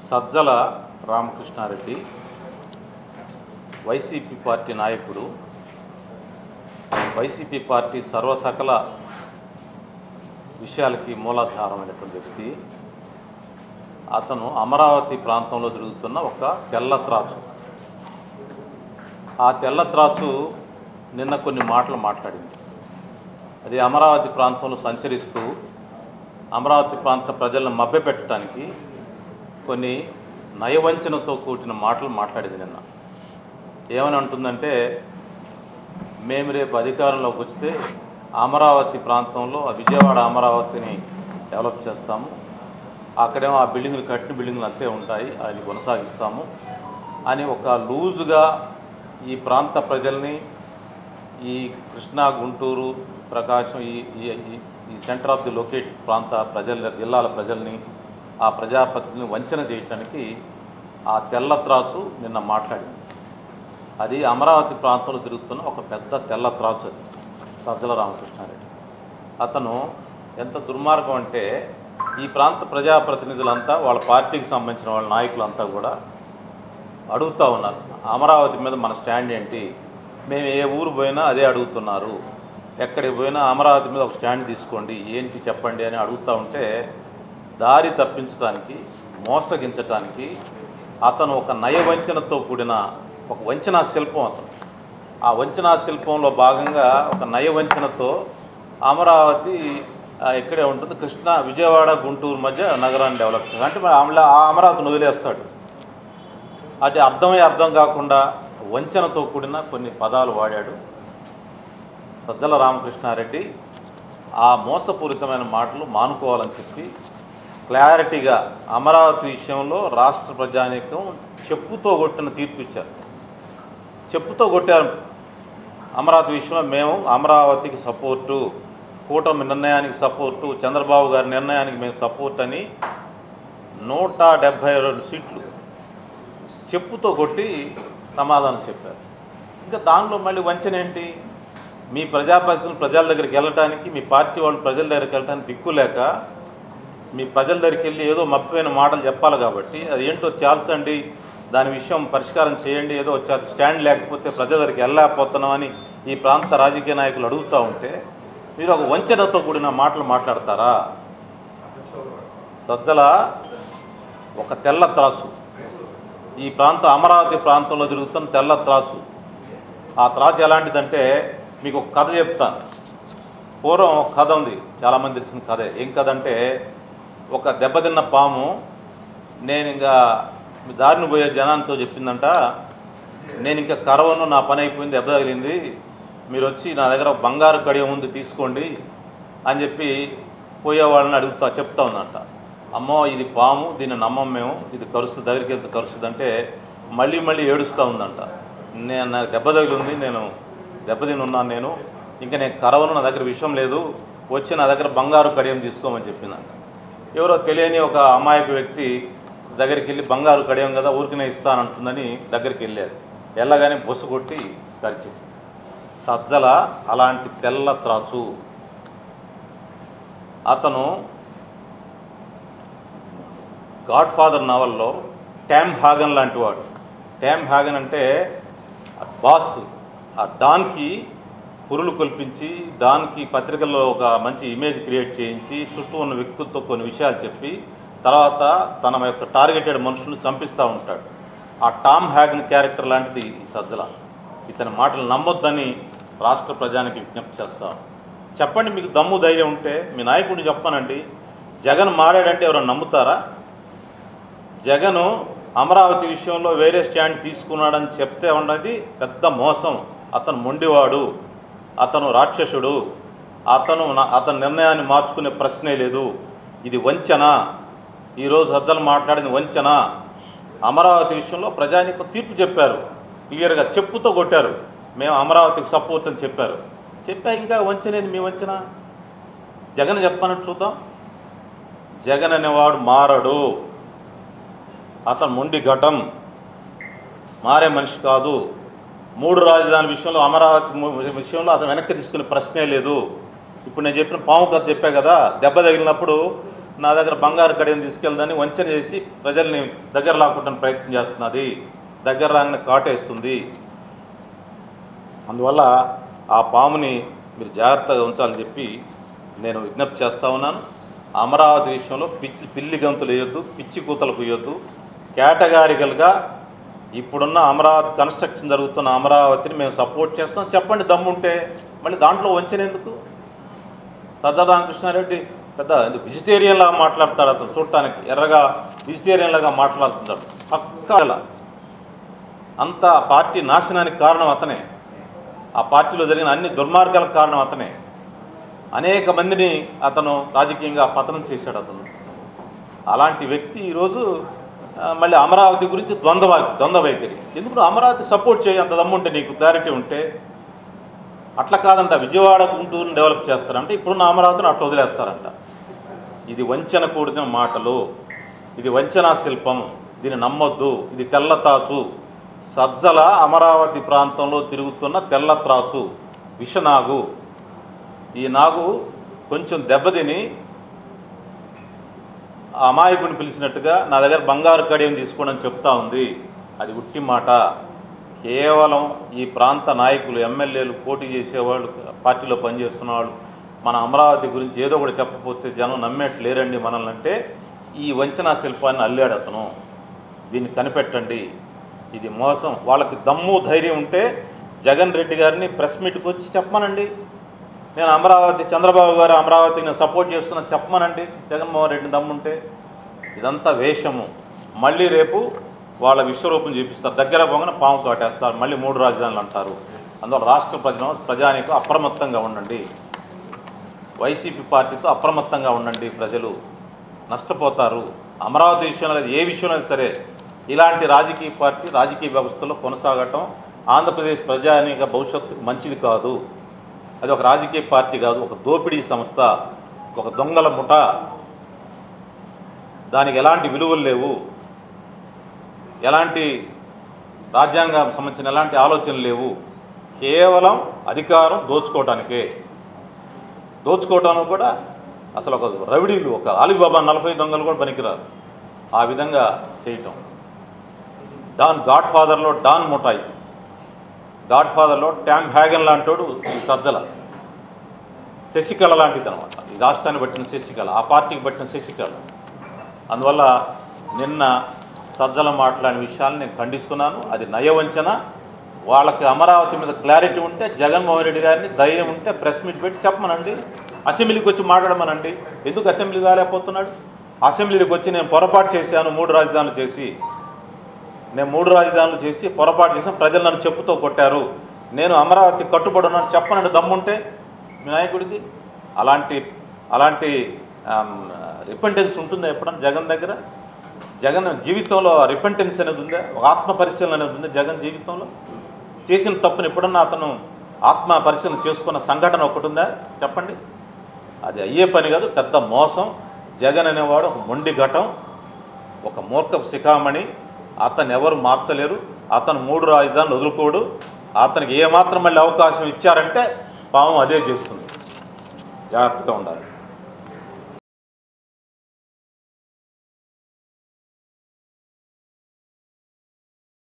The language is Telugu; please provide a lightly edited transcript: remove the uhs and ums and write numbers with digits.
సజ్జల రామకృష్ణారెడ్డి వైసీపీ పార్టీ నాయకుడు, వైసీపీ పార్టీ సర్వసకల విషయాలకి మూలాధారమైనటువంటి వ్యక్తి. అతను అమరావతి ప్రాంతంలో జరుగుతున్న ఒక తెల్లత్రాచు. ఆ తెల్లత్రాచు నిన్న కొన్ని మాటలు మాట్లాడింది. అది అమరావతి ప్రాంతంలో సంచరిస్తూ అమరావతి ప్రాంత ప్రజలను మభ్యపెట్టడానికి కొన్ని నయవంచనతో కూడిన మాటలు మాట్లాడింది. నిన్న ఏమని అంటుందంటే, మేము రేపు అధికారంలోకి వస్తే అమరావతి ప్రాంతంలో విజయవాడ అమరావతిని డెవలప్ చేస్తాము, అక్కడేమో ఆ బిల్డింగ్లు కట్టిన బిల్డింగ్లు అంతే ఉంటాయి, అది కొనసాగిస్తాము అని ఒక లూజుగా ఈ ప్రాంత ప్రజల్ని, ఈ కృష్ణా, గుంటూరు, ప్రకాశం, ఈ సెంటర్ ఆఫ్ ది లొకేషన్ ప్రాంత జిల్లాల ప్రజల్ని, ఆ ప్రజాప్రతినిధులను వంచన చేయటానికి ఆ తెల్లత్రాచు నిన్న మాట్లాడింది. అది అమరావతి ప్రాంతంలో తిరుగుతున్న ఒక పెద్ద తెల్లత్రాచు. అది సజ్జల రామకృష్ణారెడ్డి. అతను ఎంత దుర్మార్గం అంటే, ఈ ప్రాంత ప్రజాప్రతినిధులంతా వాళ్ళ పార్టీకి సంబంధించిన వాళ్ళ నాయకులంతా కూడా అడుగుతూ ఉన్నారు, అమరావతి మీద మన స్టాండ్ ఏంటి, మేము ఏ ఊరు పోయినా అదే అడుగుతున్నారు, ఎక్కడికి పోయినా అమరావతి మీద ఒక స్టాండ్ తీసుకోండి, ఏంటి చెప్పండి అని అడుగుతూ ఉంటే, దారి తప్పించడానికి, మోసగించడానికి అతను ఒక నయవంచనతో కూడిన ఒక వంచనా శిల్పం. అతను ఆ వంచనా శిల్పంలో భాగంగా ఒక నయవంచనతో అమరావతి ఇక్కడే ఉంటుంది, కృష్ణా, విజయవాడ, గుంటూరు మధ్య నగరాన్ని డెవలప్ చేస్తాడు అంటే ఆ అమరావతిని వదిలేస్తాడు. అది అర్థం కాకుండా వంచనతో కూడిన కొన్ని పదాలు వాడాడు సజ్జల రామకృష్ణారెడ్డి. ఆ మోసపూరితమైన మాటలు మానుకోవాలని చెప్పి క్లారిటీగా అమరావతి విషయంలో రాష్ట్ర ప్రజానీకం చెప్పుతో కొట్టిన తీర్పు ఇచ్చారు. చెప్పుతో కొట్టారు. అమరావతి విషయంలో మేము అమరావతికి సపోర్టు, కూటమి నిర్ణయానికి సపోర్టు, చంద్రబాబు గారి నిర్ణయానికి మేము సపోర్ట్ అని 172 సీట్లు చెప్పుతో కొట్టి సమాధానం చెప్పారు. ఇంకా దానిలో మళ్ళీ వంచన ఏంటి? మీ ప్రజాప్రతినిధులు ప్రజల దగ్గరికి వెళ్ళటానికి, మీ పార్టీ వాళ్ళు ప్రజల దగ్గరికి వెళ్ళటానికి దిక్కులేక మీ ప్రజల దగ్గరికి వెళ్ళి ఏదో మప్పిపోయిన మాటలు చెప్పాలి కాబట్టి అది ఏంటో చాల్చండి, దాని విషయం పరిష్కారం చేయండి, ఏదో వచ్చి స్టాండ్ లేకపోతే ప్రజల దగ్గరికి వెళ్ళలేకపోతున్నామని ఈ ప్రాంత రాజకీయ నాయకులు అడుగుతూ ఉంటే మీరు ఒక వంచనతో కూడిన మాటలు మాట్లాడతారా? సజ్జల ఒక తెల్ల త్రాచు. ఈ అమరావతి ప్రాంతంలో తిరుగుతున్న తెల్ల త్రాచు. ఆ త్రాచు ఎలాంటిదంటే మీకు ఒక కథ చెప్తాను. పూర్వం ఒక కథ ఉంది, చాలామంది తెలిసిన కథే. ఏం కథ అంటే, ఒక దెబ్బతిన్న పాము నేను ఇంకా దారిని పోయే జనాంతో చెప్పిందంట, నేను ఇంకా కరవను, నా పని అయిపోయింది, దెబ్బ తగిలింది, మీరు వచ్చి నా దగ్గర బంగారు కడియం ఉంది తీసుకోండి అని చెప్పి పోయే వాళ్ళని చెప్తా ఉందంట. అమ్మో ఇది పాము, దీన్ని నమ్మం మేము, ఇది కరుస్తుంది, దగ్గరికి వెళ్తే కరుస్తుంది అంటే మళ్ళీ ఏడుస్తూ ఉందంట. నాకు దెబ్బ తగిలి ఉంది, నేను దెబ్బతిని ఉన్నాను, నేను ఇంకా నేను కరవను, నా దగ్గర విషయం లేదు, వచ్చి నా దగ్గర బంగారు కడియం తీసుకోమని చెప్పిందంట. ఎవరో తెలియని ఒక అమాయక వ్యక్తి దగ్గరికి వెళ్ళి బంగారు కడియం కదా ఊరికనే ఇస్తానంటుందని దగ్గరికి వెళ్ళాడు. వెళ్ళగానే బొస్సు కొట్టి కరిచేసి. సజ్జల అలాంటి తెల్ల త్రాచు. అతను గాడ్ ఫాదర్ నవల్లో టామ్ హాగన్ లాంటి వాడు. టామ్ హాగన్ అంటే బాస్. ఆ డాన్కి పురులు కల్పించి, దానికి పత్రికల్లో ఒక మంచి ఇమేజ్ క్రియేట్ చేయించి, చుట్టూ ఉన్న వ్యక్తులతో కొన్ని విషయాలు చెప్పి తర్వాత తన యొక్క టార్గెటెడ్ మనుషులను చంపిస్తూ ఉంటాడు. ఆ టామ్ హాగన్ క్యారెక్టర్ లాంటిది ఈ సజ్జల. ఇతని మాటలు నమ్మొద్దని రాష్ట్ర ప్రజానికి విజ్ఞప్తి చేస్తాను. చెప్పండి, మీకు దమ్ము ధైర్యం ఉంటే మీ నాయకుడిని చెప్పానండి. జగన్ మారాడంటే ఎవరైనా నమ్ముతారా? జగను అమరావతి విషయంలో వేరే స్టాండ్ తీసుకున్నాడని చెప్తే ఉన్నది పెద్ద మోసం. అతను మొండివాడు, అతను రాక్షసుడు, అతను నిర్ణయాన్ని మార్చుకునే ప్రశ్నే లేదు. ఇది వంచన. ఈరోజు సజ్జలు మాట్లాడింది వంచన. అమరావతి విషయంలో ప్రజానీకం తీర్పు చెప్పారు, క్లియర్గా చెప్పుతో కొట్టారు, మేము అమరావతికి సపోర్ట్ అని చెప్పారు. ఇంకా వంచనేది మీ వంచన? జగన్ చెప్పానట్టు చూద్దాం. జగన్ అనేవాడు మారడు, అతను మొండి ఘటం, మారే మనిషి కాదు. 3 రాజధాని విషయంలో, అమరావతి విషయంలో అతను వెనక్కి తీసుకునే ప్రశ్నే లేదు. ఇప్పుడు నేను చెప్పిన పాము కథ చెప్పా కదా, దెబ్బ తగిలినప్పుడు నా దగ్గర బంగారు కడియం తీసుకెళ్దని వంచన చేసి ప్రజల్ని దగ్గర లాక్కోవడానికి ప్రయత్నం చేస్తున్నది, దగ్గర రాగానే కాటేస్తుంది. అందువల్ల ఆ పాముని మీరు జాగ్రత్తగా ఉంచాలని చెప్పి నేను విజ్ఞప్తి చేస్తూ ఉన్నాను. అమరావతి విషయంలో పిల్లి గంతులు వేయొద్దు, పిచ్చి కూతలకు వేయొద్దు. కేటగారికల్గా ఇప్పుడున్న అమరావతి కన్స్ట్రక్షన్ జరుగుతున్న అమరావతిని మేము సపోర్ట్ చేస్తాం చెప్పండి దమ్ముంటే. మళ్ళీ దాంట్లో వంచన ఎందుకు? సజ్జల రామకృష్ణారెడ్డి పెద్ద వెజిటేరియన్లాగా మాట్లాడతాడు, అతను చూడటానికి ఎర్రగా వెజిటేరియన్లాగా మాట్లాడుతున్నాడు. పక్కా అంతా పార్టీ నాశనానికి కారణం అతనే, ఆ పార్టీలో జరిగిన అన్ని దుర్మార్గాలకు కారణం అతనే. అనేక మందిని అతను రాజకీయంగా పతనం చేశాడు అతను. అలాంటి వ్యక్తి ఈరోజు మళ్ళీ అమరావతి గురించి ద్వంద్వ వైఖరి. ఎందుకు అమరావతి సపోర్ట్ చేయి, అంత దమ్ముంటే నీకు క్లారిటీ ఉంటే. అట్లా కాదంట, విజయవాడ గుంటూరుని డెవలప్ చేస్తారంట, ఇప్పుడున్న అమరావతిని అట్లా వదిలేస్తారంట. ఇది వంచన కూడిన మాటలు, ఇది వంచనా శిల్పం, దీన్ని నమ్మొద్దు. ఇది తెల్లతాచు, సజ్జల అమరావతి ప్రాంతంలో తిరుగుతున్న తెల్లత్రాచు విషనాగు. ఈ నాగు కొంచెం దెబ్బతిని అమాయకుడిని పిలిచినట్టుగా నా దగ్గర బంగారు కడియం తీసుకోవడం చెప్తా ఉంది. అది ఉట్టి మాట. కేవలం ఈ ప్రాంత నాయకులు, ఎమ్మెల్యేలు, పోటీ చేసేవాళ్ళు, పార్టీలో పనిచేస్తున్న వాళ్ళు మన అమరావతి గురించి ఏదో ఒకటి చెప్పకపోతే జనం నమ్మేట్లేరండి మనల్ని అంటే ఈ వంచనా శిల్పాన్ని అల్లాడు అతను. దీన్ని కనిపెట్టండి, ఇది మోసం. వాళ్ళకి దమ్ము ధైర్యం ఉంటే జగన్ రెడ్డి గారిని ప్రెస్ మీట్కి వచ్చి చెప్పమనండి, నేను అమరావతి, చంద్రబాబు గారు అమరావతిని సపోర్ట్ చేస్తున్నా చెప్పమనండి జగన్మోహన్ రెడ్డిని దమ్ముంటే. ఇదంతా వేషము. మళ్ళీ రేపు వాళ్ళ విశ్వరూపం చూపిస్తారు, దగ్గర పోగానే పాము కాటేస్తారు, మళ్ళీ 3 రాజధానులు అంటారు. అందువల్ల రాష్ట్ర ప్రజానికి అప్రమత్తంగా ఉండండి, వైసీపీ పార్టీతో అప్రమత్తంగా ఉండండి. ప్రజలు నష్టపోతారు. అమరావతి విషయంలో ఏ విషయంలో సరే ఇలాంటి రాజకీయ పార్టీ రాజకీయ వ్యవస్థలో కొనసాగటం ఆంధ్రప్రదేశ్ ప్రజానీక భవిష్యత్తుకు మంచిది కాదు. అది ఒక రాజకీయ పార్టీ కాదు, ఒక దోపిడీ సంస్థ, ఒక దొంగల ముఠ. దానికి ఎలాంటి విలువలు లేవు, ఎలాంటి రాజ్యాంగం సంబంధించిన ఎలాంటి ఆలోచనలు లేవు. కేవలం అధికారం దోచుకోవటానికే. దోచుకోవటానికి కూడా అసలు ఒక రవిడీలు, ఒక అలీబాబా 40 దొంగలు కూడా పనికిరారు. ఆ విధంగా చేయటం. గాడ్ ఫాదర్లో డాన్ ముఠా, ఇది గాడ్ ఫాదర్లో ట్యామ్ హ్యాగన్ లాంటోడు సజ్జల, శశికళ లాంటిది అనమాట. ఈ రాష్ట్రాన్ని పట్టిన శశికళ, ఆ పార్టీకి పట్టిన శశికళ. అందువల్ల నిన్న సజ్జల మాట్లాడిన విషయాలను నేను ఖండిస్తున్నాను. అది నయవంచన. వాళ్ళకి అమరావతి మీద క్లారిటీ ఉంటే జగన్మోహన్ రెడ్డి గారిని ధైర్యం ఉంటే ప్రెస్ మీట్ పెట్టి చెప్పమనండి, అసెంబ్లీకి వచ్చి మాట్లాడమనండి. ఎందుకు అసెంబ్లీ కాలేకపోతున్నాడు? అసెంబ్లీకి వచ్చి నేను పొరపాటు చేశాను, 3 రాజధానులు చేసి, నేను 3 రాజధానులు చేసి పొరపాటు చేశాను, ప్రజలు నన్ను చెప్పుతో కొట్టారు, నేను అమరావతి కట్టుబడి ఉన్నాను చెప్పనండి దమ్ముంటే మీ నాయకుడికి. అలాంటి రిపెంటెన్స్ ఉంటుందా ఎప్పుడన్నా జగన్ దగ్గర? జగన్ జీవితంలో రిపెంటెన్స్ అనేది ఉందా? ఒక ఆత్మ పరిశీలన అనేది ఉందా జగన్ జీవితంలో? చేసిన తప్పును ఎప్పుడన్నా అతను ఆత్మ పరిశీలన చేసుకున్న సంఘటన ఒకటి ఉందా చెప్పండి? అది అయ్యే పని కాదు, పెద్ద మోసం. జగన్ అనేవాడు ఒక మొండి ఘటం, ఒక మూర్ఖపు శిఖామణి. అతను ఎవరు మార్చలేరు. అతను 3 రాజధానులు వదులుకోడు. అతనికి ఏమాత్రం మళ్ళీ అవకాశం ఇచ్చారంటే పాము అదే చేస్తుంది. జాగ్రత్తగా ఉండాలి.